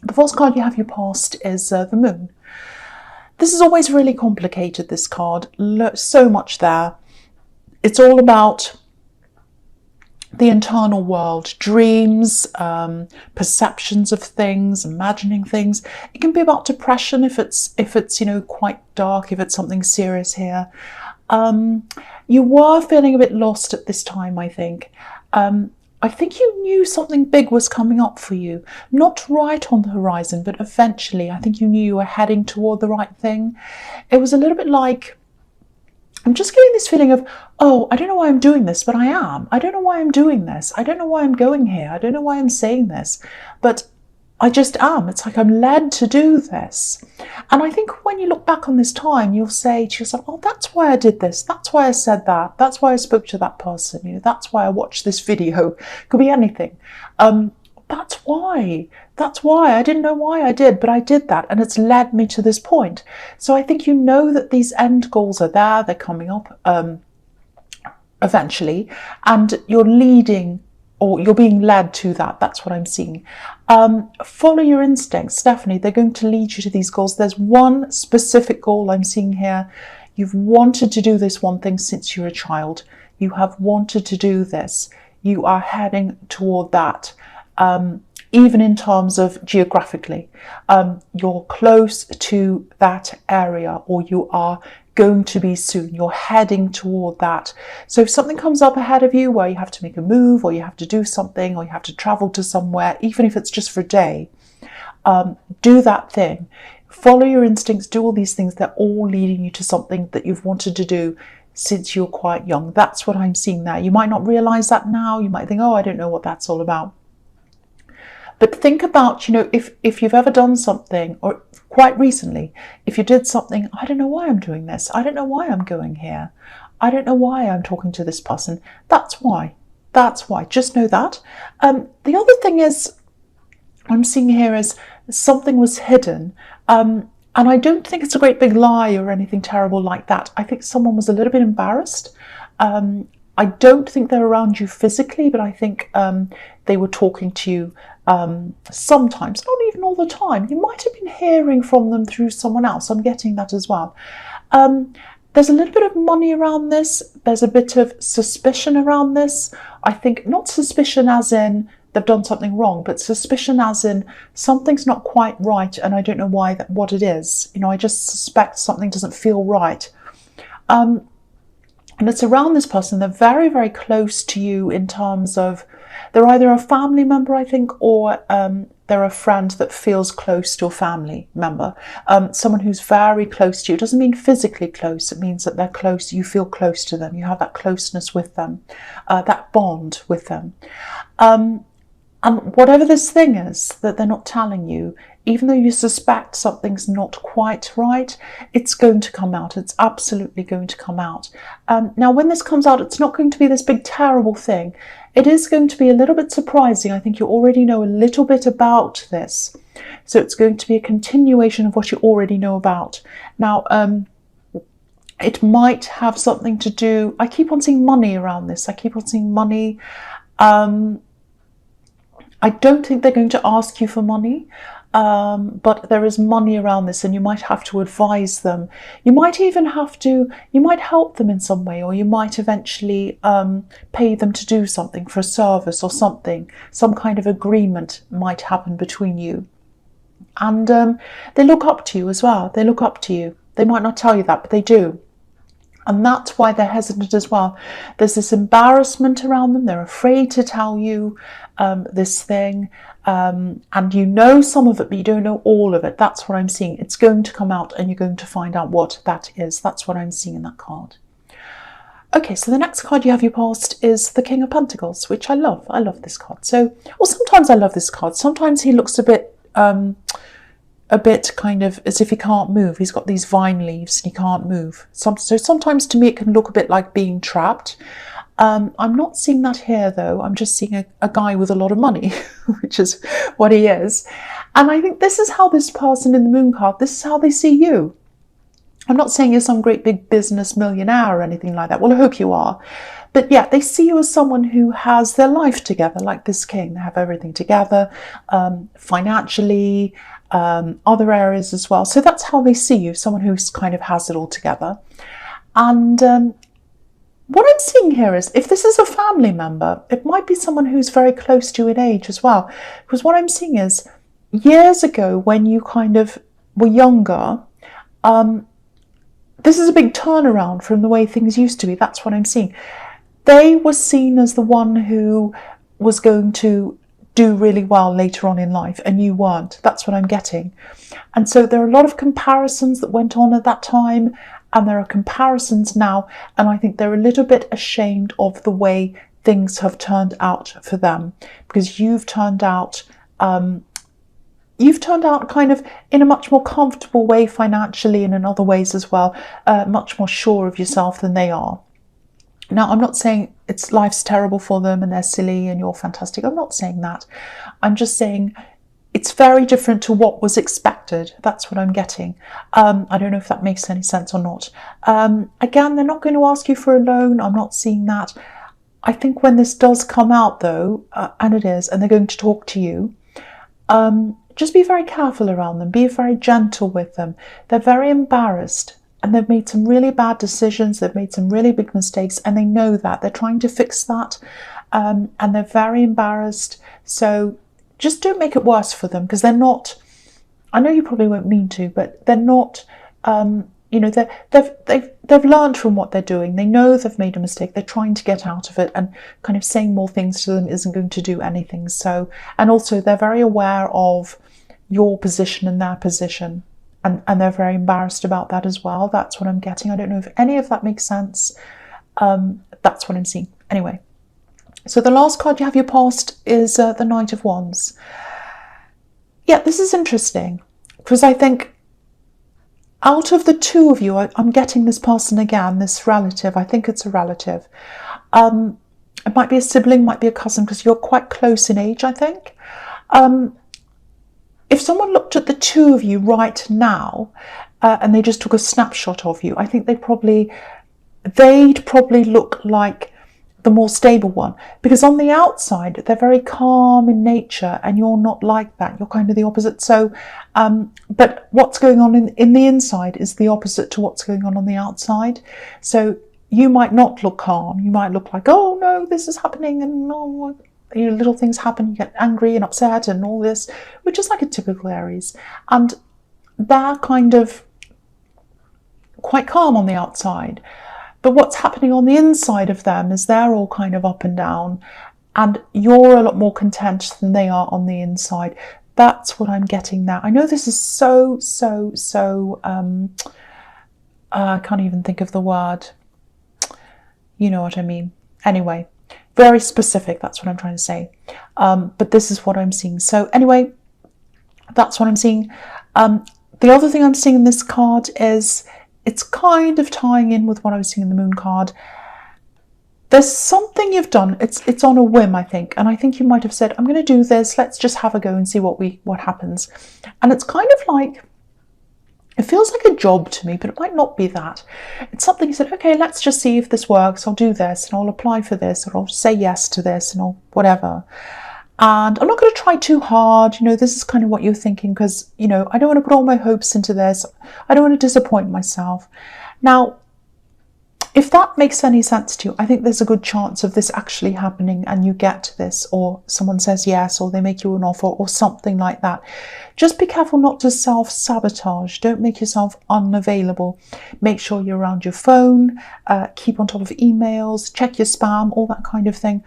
The fourth card you have your past is the moon. This is always really complicated, this card. So much there. It's all about the internal world, dreams, perceptions of things, imagining things. It can be about depression if it's quite dark, if it's something serious here. You were feeling a bit lost at this time, I think. I think you knew something big was coming up for you. Not right on the horizon, but eventually I think you knew you were heading toward the right thing. It was a little bit like, I'm just getting this feeling of, oh, I don't know why I'm doing this, but I am. I don't know why I'm doing this. I don't know why I'm going here. I don't know why I'm saying this, but I just am. It's like I'm led to do this. And I think when you look back on this time, you'll say to yourself, oh, that's why I did this. That's why I said that. That's why I spoke to that person. That's why I watched this video. Could be anything. That's why. That's why. I didn't know why I did, but I did that. And it's led me to this point. So I think you know that these end goals are there. They're coming up eventually. And you're leading, or you're being led to that. That's what I'm seeing. Follow your instincts, definitely. They're going to lead you to these goals. There's one specific goal I'm seeing here. You've wanted to do this one thing since you're a child. You have wanted to do this. You are heading toward that. Even in terms of geographically, you're close to that area, or you are going to be soon. You're heading toward that. So if something comes up ahead of you where you have to make a move, or you have to do something, or you have to travel to somewhere, even if it's just for a day, do that thing. Follow your instincts, do all these things. They're all leading you to something that you've wanted to do since you're quite young. That's what I'm seeing there. You might not realize that now. You might think, oh, I don't know what that's all about. But think about, if you've ever done something, or quite recently, if you did something, I don't know why I'm doing this. I don't know why I'm going here. I don't know why I'm talking to this person. That's why. That's why. Just know that. The other thing is, I'm seeing here is something was hidden. And I don't think it's a great big lie or anything terrible like that. I think someone was a little bit embarrassed. I don't think they're around you physically, but I think they were talking to you sometimes, not even all the time. You might have been hearing from them through someone else. I'm getting that as well. There's a little bit of money around this. There's a bit of suspicion around this. I think not suspicion as in they've done something wrong, but suspicion as in something's not quite right and I don't know what it is. I just suspect something doesn't feel right. And it's around this person. They're very, very close to you in terms of they're either a family member, I think, or they're a friend that feels close to a family member. Someone who's very close to you. It doesn't mean physically close. It means that they're close. You feel close to them. You have that closeness with them, that bond with them. And whatever this thing is that they're not telling you, even though you suspect something's not quite right, it's going to come out. It's absolutely going to come out. Now, when this comes out, it's not going to be this big, terrible thing. It is going to be a little bit surprising. I think you already know a little bit about this. So it's going to be a continuation of what you already know about. Now, it might have something to do... I keep on seeing money around this. I keep on seeing money. I don't think they're going to ask you for money, but there is money around this and you might have to advise them. You might even you might help them in some way, or you might eventually pay them to do something for a service or something. Some kind of agreement might happen between you. And they look up to you as well. They look up to you. They might not tell you that, but they do. And that's why they're hesitant as well. There's this embarrassment around them. They're afraid to tell you this thing. And you know some of it, but you don't know all of it. That's what I'm seeing. It's going to come out and you're going to find out what that is. That's what I'm seeing in that card. Okay, so the next card you have your past is the King of Pentacles, which I love. I love this card. So, well, sometimes I love this card. Sometimes he looks a bit kind of as if he can't move. He's got these vine leaves and he can't move. So sometimes to me it can look a bit like being trapped. I'm not seeing that here though. I'm just seeing a guy with a lot of money, which is what he is. And I think this is how this person in the moon card, this is how they see you. I'm not saying you're some great big business millionaire or anything like that. Well, I hope you are. But yeah, they see you as someone who has their life together, like this king. They have everything together, financially, other areas as well. So that's how they see you, someone who kind of has it all together. And what I'm seeing here is, if this is a family member, it might be someone who's very close to you in age as well. Because what I'm seeing is, years ago when you kind of were younger, this is a big turnaround from the way things used to be. That's what I'm seeing. They were seen as the one who was going to do really well later on in life, and you weren't. That's what I'm getting. And so there are a lot of comparisons that went on at that time, and there are comparisons now, and I think they're a little bit ashamed of the way things have turned out for them, because you've turned out kind of in a much more comfortable way financially, and in other ways as well, much more sure of yourself than they are. Now, I'm not saying life's terrible for them and they're silly and you're fantastic. I'm not saying that. I'm just saying it's very different to what was expected. That's what I'm getting. I don't know if that makes any sense or not. Again, they're not going to ask you for a loan. I'm not seeing that. I think when this does come out, though, and it is, and they're going to talk to you, just be very careful around them. Be very gentle with them. They're very embarrassed, and they've made some really bad decisions. They've made some really big mistakes, and they know that. They're trying to fix that, and they're very embarrassed. So just don't make it worse for them, because they're not, I know you probably won't mean to, but they're not, they've learned from what they're doing. They know they've made a mistake. They're trying to get out of it, and kind of saying more things to them isn't going to do anything. So, and also they're very aware of your position and their position, and they're very embarrassed about that as well. That's what I'm getting. I don't know if any of that makes sense. That's what I'm seeing. Anyway, so the last card you have your past is the Knight of Wands. Yeah, this is interesting, because I think out of the two of you, I'm getting this person again, this relative. I think it's a relative. It might be a sibling, might be a cousin, because you're quite close in age, I think. If someone looked at the two of you right now, and they just took a snapshot of you, I think they'd probably look like the more stable one, because on the outside they're very calm in nature, and you're not like that. You're kind of the opposite. So but what's going on in the inside is the opposite to what's going on the outside. So you might not look calm. You might look like, oh no, this is happening, and oh, little things happen, you get angry and upset and all this, which is like a typical Aries. And they're kind of quite calm on the outside. But what's happening on the inside of them is they're all kind of up and down, and you're a lot more content than they are on the inside. That's what I'm getting now. I know this is so, I can't even think of the word. You know what I mean. Anyway, very specific, that's what I'm trying to say. But this is what I'm seeing. So anyway, that's what I'm seeing. The other thing I'm seeing in this card is, it's kind of tying in with what I was seeing in the Moon card. There's something you've done. It's on a whim, I think. And I think you might have said, I'm going to do this. Let's just have a go and see what happens. And it's kind of like, it feels like a job to me, but it might not be that. It's something you said, okay, let's just see if this works. I'll do this, and I'll apply for this, or I'll say yes to this, and I'll whatever. And I'm not going to try too hard. This is kind of what you're thinking, because, I don't want to put all my hopes into this. I don't want to disappoint myself. Now, if that makes any sense to you, I think there's a good chance of this actually happening, and you get this, or someone says yes, or they make you an offer, or something like that. Just be careful not to self-sabotage. Don't make yourself unavailable. Make sure you're around your phone, keep on top of emails, check your spam, all that kind of thing.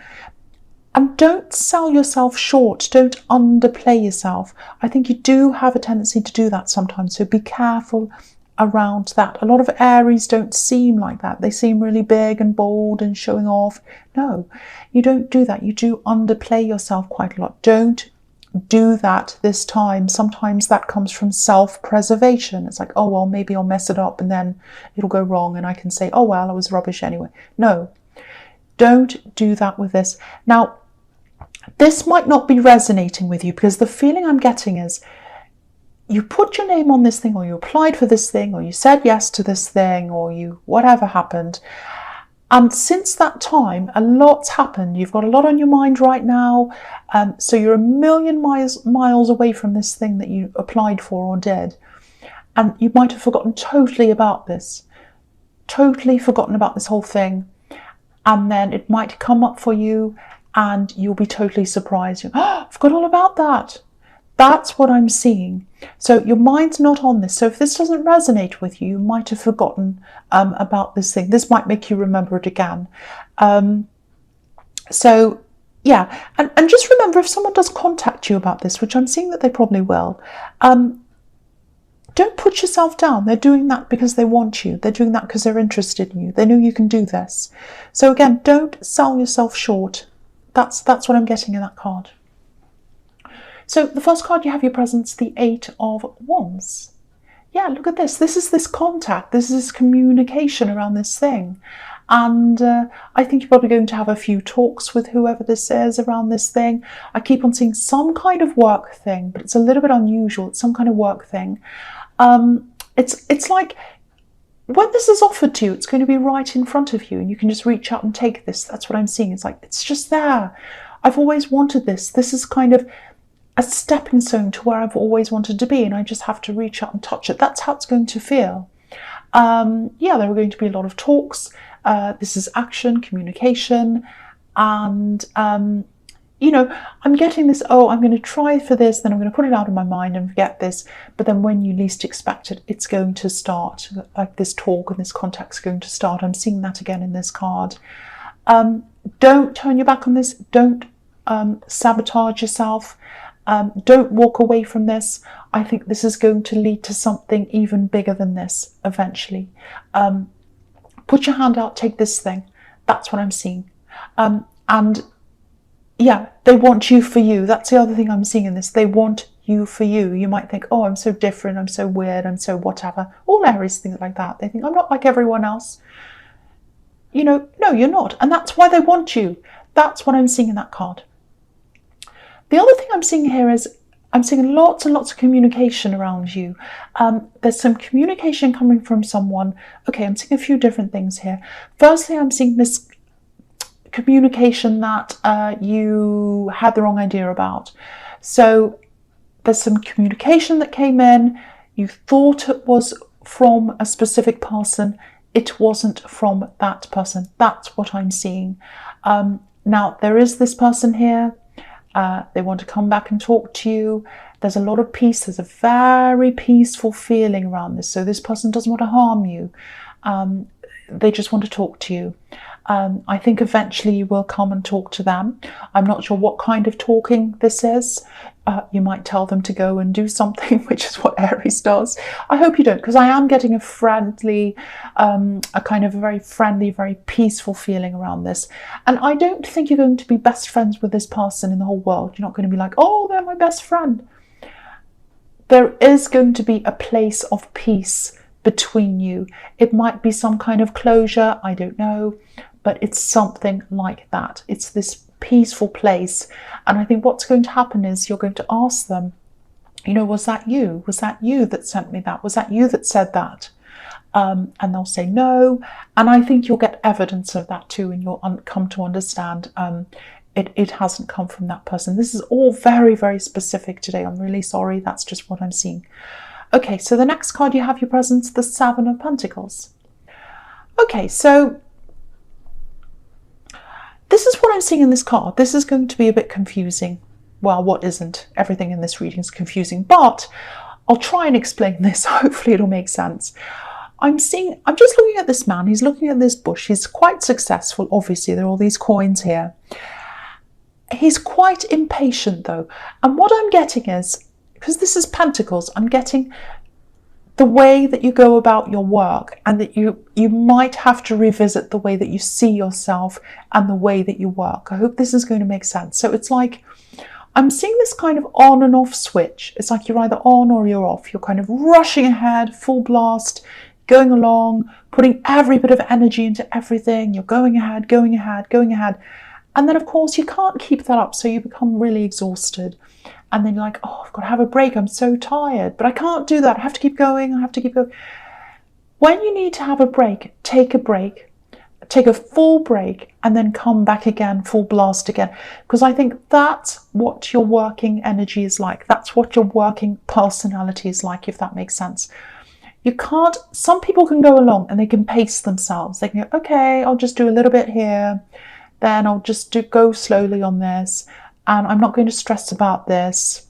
And don't sell yourself short. Don't underplay yourself. I think you do have a tendency to do that sometimes, so be careful around that. A lot of Aries don't seem like that. They seem really big and bold and showing off. No, you don't do that. You do underplay yourself quite a lot. Don't do that this time. Sometimes that comes from self-preservation. It's like, oh, well, maybe I'll mess it up and then it'll go wrong and I can say, oh, well, I was rubbish anyway. No, don't do that with this. Now, this might not be resonating with you, because the feeling I'm getting is, you put your name on this thing, or you applied for this thing, or you said yes to this thing, or you whatever happened, And since that time, a lot's happened. You've got a lot on your mind right now. So you're a million miles away from this thing that you applied for or did. And you might have forgotten totally about this. Totally forgotten about this whole thing. And then it might come up for you and you'll be totally surprised. Oh, I forgot all about that. That's what I'm seeing. So your mind's not on this. So if this doesn't resonate with you, you might have forgotten about this thing. This might make you remember it again. So yeah, and just remember, if someone does contact you about this, which I'm seeing that they probably will, don't put yourself down. They're doing that because they want you. They're doing that because they're interested in you. They know you can do this. So again, don't sell yourself short. That's what I'm getting in that card. So the first card you have your presence, the 8 of Wands. Yeah, look at this. This is this contact. This is communication around this thing. And I think you're probably going to have a few talks with whoever this is around this thing. I keep on seeing some kind of work thing, but it's a little bit unusual. It's some kind of work thing. It's like when this is offered to you, it's going to be right in front of you and you can just reach out and take this. That's what I'm seeing. It's like, it's just there. I've always wanted this. This is kind of a stepping stone to where I've always wanted to be, and I just have to reach out and touch it. That's how it's going to feel. Yeah, there are going to be a lot of talks. This is action, communication, and you know, I'm getting this, oh, I'm going to try for this, then I'm going to put it out of my mind and forget this, but then when you least expect it, it's going to start. Like this talk and this contact's going to start. I'm seeing that again in this card. Don't turn your back on this. Don't sabotage yourself. Don't walk away from this. I think this is going to lead to something even bigger than this eventually. Put your hand out, take this thing. That's what I'm seeing. And yeah, they want you for you. That's the other thing I'm seeing in this. They want you for you. You might think, oh, I'm so different. I'm so weird. I'm so whatever. All Aries think like that. They think, I'm not like everyone else. You know, no, you're not. And that's why they want you. That's what I'm seeing in that card. The other thing I'm seeing here is I'm seeing lots and lots of communication around you. There's some communication coming from someone. Okay, I'm seeing a few different things here. Firstly, I'm seeing this communication that you had the wrong idea about. So there's some communication that came in. You thought it was from a specific person. It wasn't from that person. That's what I'm seeing. Now, there is this person here. They want to come back and talk to you. There's a lot of peace. There's a very peaceful feeling around this. So this person doesn't want to harm you. They just want to talk to you. I think eventually you will come and talk to them. I'm not sure what kind of talking this is. You might tell them to go and do something, which is what Aries does. I hope you don't, because I am getting a friendly, a kind of a very friendly, very peaceful feeling around this. And I don't think you're going to be best friends with this person in the whole world. You're not going to be like, oh, they're my best friend. There is going to be a place of peace between you. It might be some kind of closure, I don't know, but it's something like that. It's this peaceful place. And I think what's going to happen is you're going to ask them, you know, was that you? Was that you that sent me that? Was that you that said that? And they'll say no. And I think you'll get evidence of that too, and you'll come to understand it hasn't come from that person. This is all very, very specific today. I'm really sorry. That's just what I'm seeing. Okay, so the next card you have your presence, the 7 of Pentacles. Okay, so this is what I'm seeing in this card. This is going to be a bit confusing. Well, what isn't? Everything in this reading is confusing, but I'll try and explain this. Hopefully it'll make sense. I'm just looking at this man. He's looking at this bush. He's quite successful. Obviously, there are all these coins here. He's quite impatient though. And what I'm getting is, because this is Pentacles, I'm getting the way that you go about your work, and that you might have to revisit the way that you see yourself and the way that you work. I hope this is going to make sense. So it's like, I'm seeing this kind of on and off switch. It's like you're either on or you're off. You're kind of rushing ahead, full blast, going along, putting every bit of energy into everything. You're going ahead, going ahead, going ahead. And then of course you can't keep that up. So you become really exhausted. And then you're like, oh, I've got to have a break. I'm so tired, but I can't do that. I have to keep going. I have to keep going. When you need to have a break, take a break. take a full break and then come back again, full blast again. Because I think that's what your working energy is like. That's what your working personality is like, if that makes sense. You can't, some people can go along and they can pace themselves. They can go, okay, I'll just do a little bit here, then I'll just go slowly on this, and I'm not going to stress about this,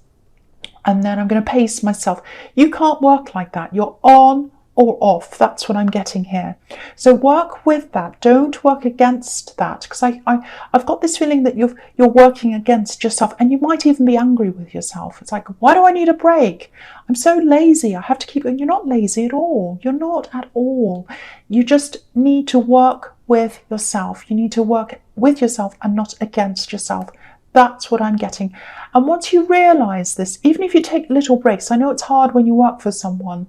and then I'm going to pace myself. You can't work like that. You're on or off. That's what I'm getting here. So work with that. Don't work against that, because I've got this feeling that you're working against yourself, and you might even be angry with yourself. It's like, why do I need a break? I'm so lazy. I have to keep going. You're not lazy at all. You're not at all. You just need to work with yourself. You need to work with yourself and not against yourself. That's what I'm getting. And once you realize this, even if you take little breaks, I know it's hard when you work for someone.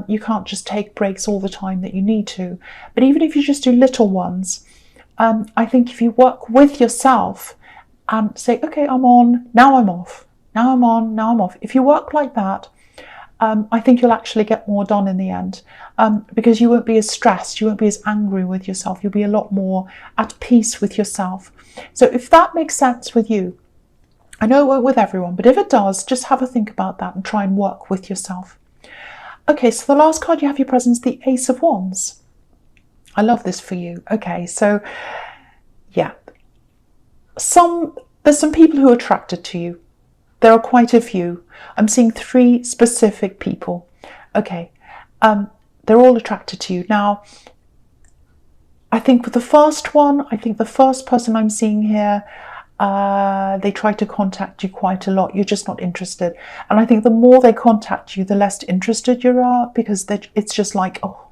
You can't just take breaks all the time that you need to. But even if you just do little ones, I think if you work with yourself and say, okay, I'm on, now I'm off, now I'm on, now I'm off. If you work like that, I think you'll actually get more done in the end, because you won't be as stressed, you won't be as angry with yourself. You'll be a lot more at peace with yourself. So if that makes sense with you, I know it won't with everyone, but if it does, just have a think about that and try and work with yourself. Okay, so the last card you have your presence, the Ace of Wands. I love this for you. Okay, so yeah, there's some people who are attracted to you. There are quite a few. I'm seeing 3 specific people. Okay, they're all attracted to you. Now, I think with the first one, I think the first person I'm seeing here, they try to contact you quite a lot. You're just not interested. And I think the more they contact you, the less interested you are, because it's just like, oh,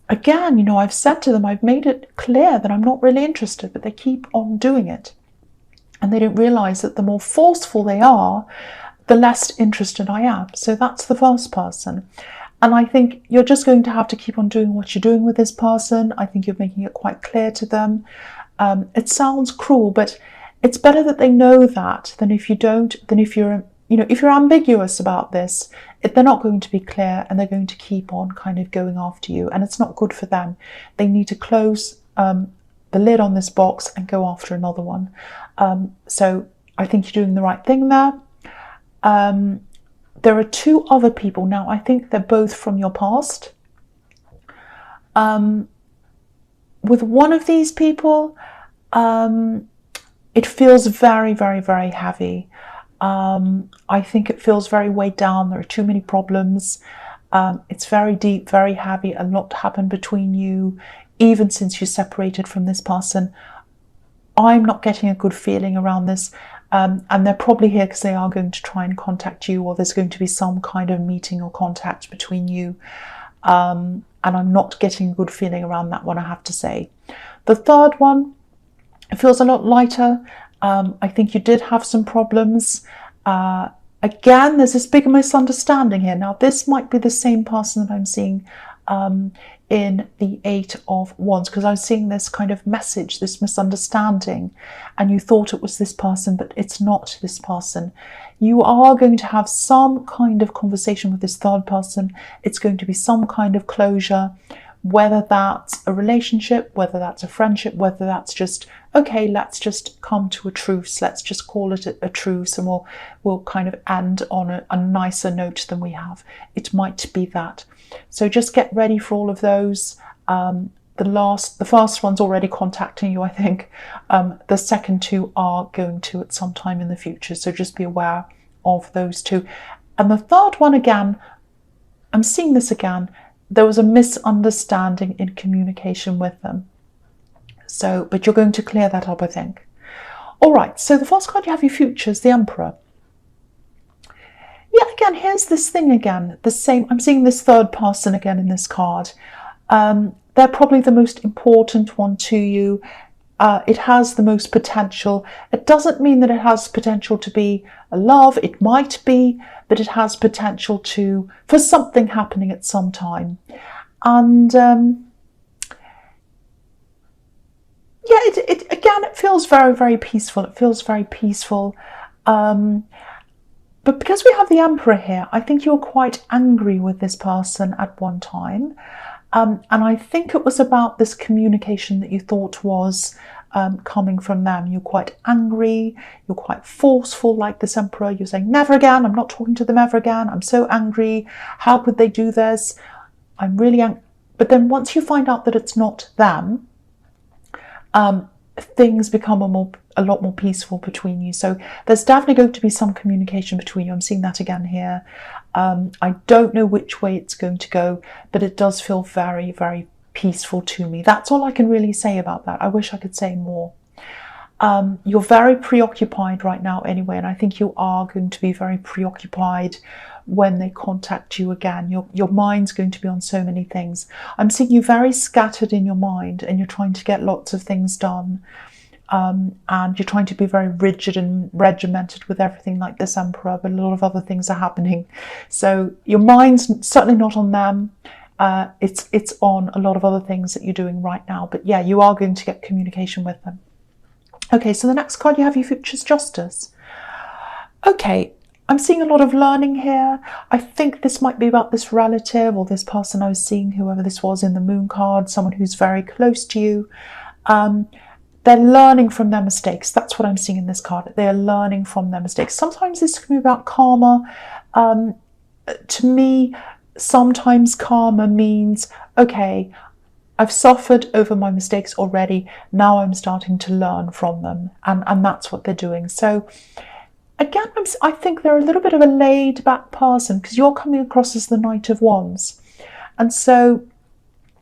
again, you know, I've said to them, I've made it clear that I'm not really interested, but they keep on doing it. And they don't realize that the more forceful they are, the less interested I am. So that's the first person. And I think you're just going to have to keep on doing what you're doing with this person. I think you're making it quite clear to them. It sounds cruel, but it's better that they know that than if you don't, than if you're, you know, if you're ambiguous about this, they're not going to be clear, and they're going to keep on kind of going after you, and it's not good for them. They need to close the lid on this box and go after another one. So I think you're doing the right thing there. There are 2 other people. Now, I think they're both from your past. With one of these people, it feels very, very, very heavy. I think it feels very weighed down. There are too many problems. It's very deep, very heavy. A lot happened between you, even since you separated from this person. I'm not getting a good feeling around this. And they're probably here because they are going to try and contact you, or there's going to be some kind of meeting or contact between you. And I'm not getting a good feeling around that one, I have to say. The third one, it feels a lot lighter. I think you did have some problems. Again, there's this big misunderstanding here. Now, this might be the same person that I'm seeing in the 8 of Wands, because I was seeing this kind of message, this misunderstanding, and you thought it was this person, but it's not this person. You are going to have some kind of conversation with this third person. It's going to be some kind of closure, whether that's a relationship, whether that's a friendship, whether that's just, okay, let's just come to a truce. Let's just call it a truce, and we'll kind of end on a nicer note than we have. It might be that. So just get ready for all of those. The first one's already contacting you, I think. The second 2 are going to at some time in the future. So just be aware of those 2. And the third one, again, I'm seeing this again. There was a misunderstanding in communication with them. So, but you're going to clear that up, I think. All right, so the first card you have your futures, the Emperor. Yeah, again, here's this thing again, the same. I'm seeing this third person again in this card. They're probably the most important one to you. It has the most potential. It doesn't mean that it has potential to be a love. It might be, but it has potential for something happening at some time. And yeah, it feels very, very peaceful. It feels very peaceful. But because we have the Emperor here, I think you're quite angry with this person at one time. And I think it was about this communication that you thought was coming from them. You're quite angry, you're quite forceful like this Emperor. You're saying, never again, I'm not talking to them ever again. I'm so angry. How could they do this? I'm really angry. But then once you find out that it's not them, things become a lot more peaceful between you. So there's definitely going to be some communication between you. I'm seeing that again here. I don't know which way it's going to go, but it does feel very, very peaceful to me. That's all I can really say about that. I wish I could say more. You're very preoccupied right now anyway, and I think you are going to be very preoccupied when they contact you again. Your mind's going to be on so many things. I'm seeing you very scattered in your mind, and you're trying to get lots of things done. And you're trying to be very rigid and regimented with everything like this Emperor, but a lot of other things are happening. So your mind's certainly not on them. It's on a lot of other things that you're doing right now. But yeah, you are going to get communication with them. Okay, so the next card you have, your Future's Justice. Okay, I'm seeing a lot of learning here. I think this might be about this relative or this person I was seeing, whoever this was in the Moon card, someone who's very close to you. They're learning from their mistakes. That's what I'm seeing in this card. They are learning from their mistakes. Sometimes this can be about karma. To me, sometimes karma means, okay, I've suffered over my mistakes already. Now I'm starting to learn from them. And that's what they're doing. So again, I think they're a little bit of a laid back person, because you're coming across as the Knight of Wands. And so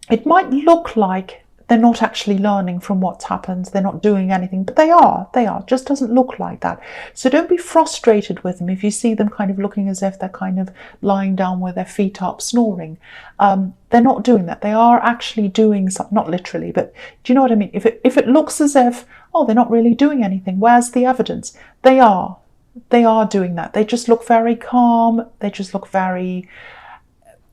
it might look like they're not actually learning from what's happened. They're not doing anything, but they are. It just doesn't look like that. So don't be frustrated with them if you see them kind of looking as if they're kind of lying down with their feet up, snoring. They're not doing that. They are actually doing something, not literally, but do you know what I mean? If it looks as if, oh, they're not really doing anything, where's the evidence? They are. They are doing that. They just look very calm. They just look very...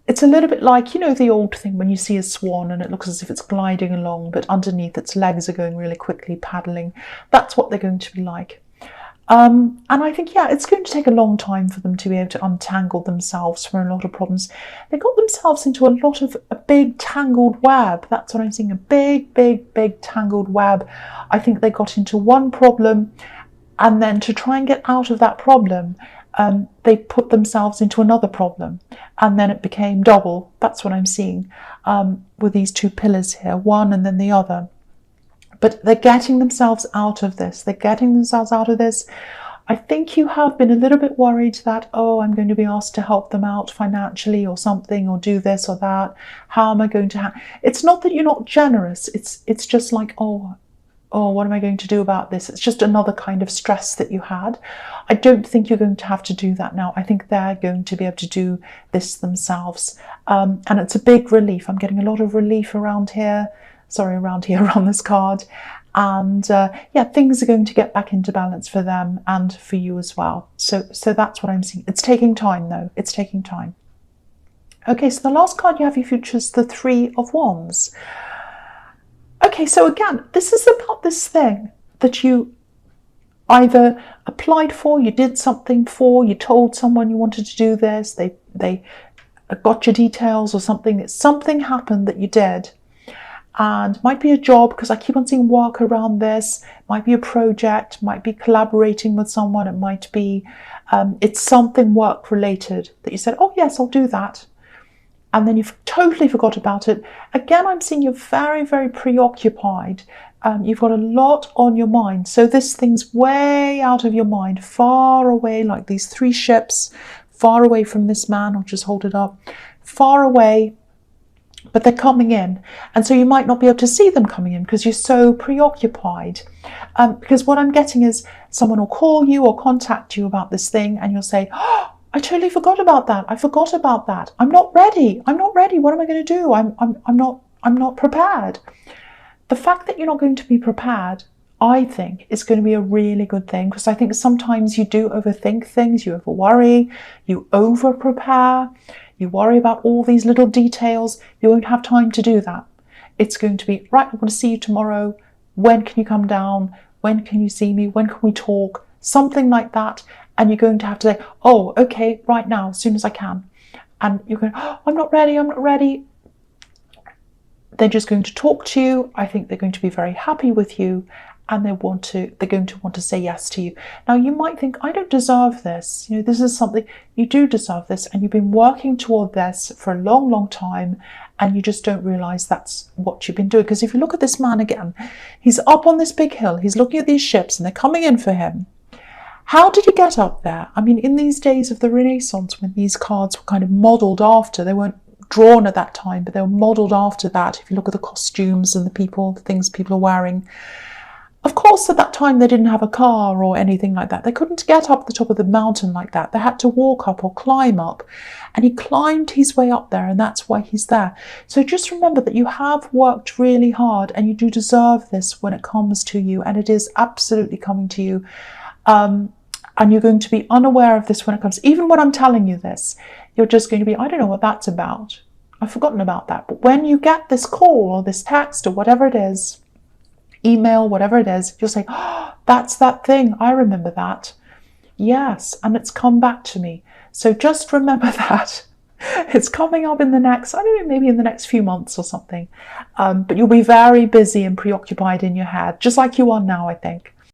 It's a little bit like, you know, the old thing when you see a swan and it looks as if it's gliding along, but underneath its legs are going really quickly, paddling. That's what they're going to be like. And I think, yeah, it's going to take a long time for them to be able to untangle themselves from a lot of problems. They got themselves into a big tangled web. That's what I'm seeing, a big, big, big tangled web. I think they got into one problem, and then to try and get out of that problem, they put themselves into another problem, and then it became double. That's what I'm seeing with these two pillars here, one and then the other. But they're getting themselves out of this. I think you have been a little bit worried that, oh, I'm going to be asked to help them out financially or something, or do this or that. How am I going to... It's not that you're not generous. It's just like, oh, what am I going to do about this? It's just another kind of stress that you had. I don't think you're going to have to do that now. I think they're going to be able to do this themselves. And it's a big relief. I'm getting a lot of relief around here. Sorry, around this card. And yeah, things are going to get back into balance for them and for you as well. So that's what I'm seeing. It's taking time though. It's taking time. Okay, so the last card you have, your Future's the Three of Wands. Okay, so again, this is about this thing that you either applied for, you did something for, you told someone you wanted to do this, they got your details or something. Something happened that you did, and might be a job, because I keep on seeing work around this, might be a project, might be collaborating with someone, it might be, it's something work related that you said, oh yes, I'll do that. And then you've totally forgot about it. Again, I'm seeing you're very, very preoccupied. You've got a lot on your mind. So this thing's way out of your mind, far away, like these three ships, far away from this man. I'll just hold it up. Far away, but they're coming in. And so you might not be able to see them coming in because you're so preoccupied. Because what I'm getting is someone will call you or contact you about this thing, and you'll say, oh, I totally forgot about that. I forgot about that. I'm not ready. What am I going to do? I'm not prepared. The fact that you're not going to be prepared, I think, is going to be a really good thing, because I think sometimes you do overthink things, you over worry, you over prepare, you worry about all these little details. You won't have time to do that. It's going to be, right, I want to see you tomorrow. When can you come down? When can you see me? When can we talk? Something like that. And you're going to have to say, oh, okay, right now, as soon as I can. And you're going, oh, I'm not ready. they're just going to talk to you. I think they're going to be very happy with you, and they're going to want to say yes to you. Now, you might think, I don't deserve this. You know, this is something, you do deserve this, and you've been working toward this for a long, long time, and you just don't realize that's what you've been doing. Because if you look at this man again, he's up on this big hill, he's looking at these ships, and they're coming in for him. How did he get up there? I mean, in these days of the Renaissance, when these cards were kind of modelled after, they weren't drawn at that time, but they were modelled after that. If you look at the costumes and the things people are wearing. Of course, at that time, they didn't have a car or anything like that. They couldn't get up the top of the mountain like that. They had to walk up or climb up. And he climbed his way up there, and that's why he's there. So just remember that you have worked really hard, and you do deserve this when it comes to you, and it is absolutely coming to you. And you're going to be unaware of this when it comes. Even when I'm telling you this, you're just going to be, I don't know what that's about. I've forgotten about that. But when you get this call or this text or whatever it is, email, whatever it is, you'll say, oh, that's that thing. I remember that. Yes, and it's come back to me. So just remember that. It's coming up in the next, I don't know, maybe in the next few months or something. But you'll be very busy and preoccupied in your head, just like you are now, I think.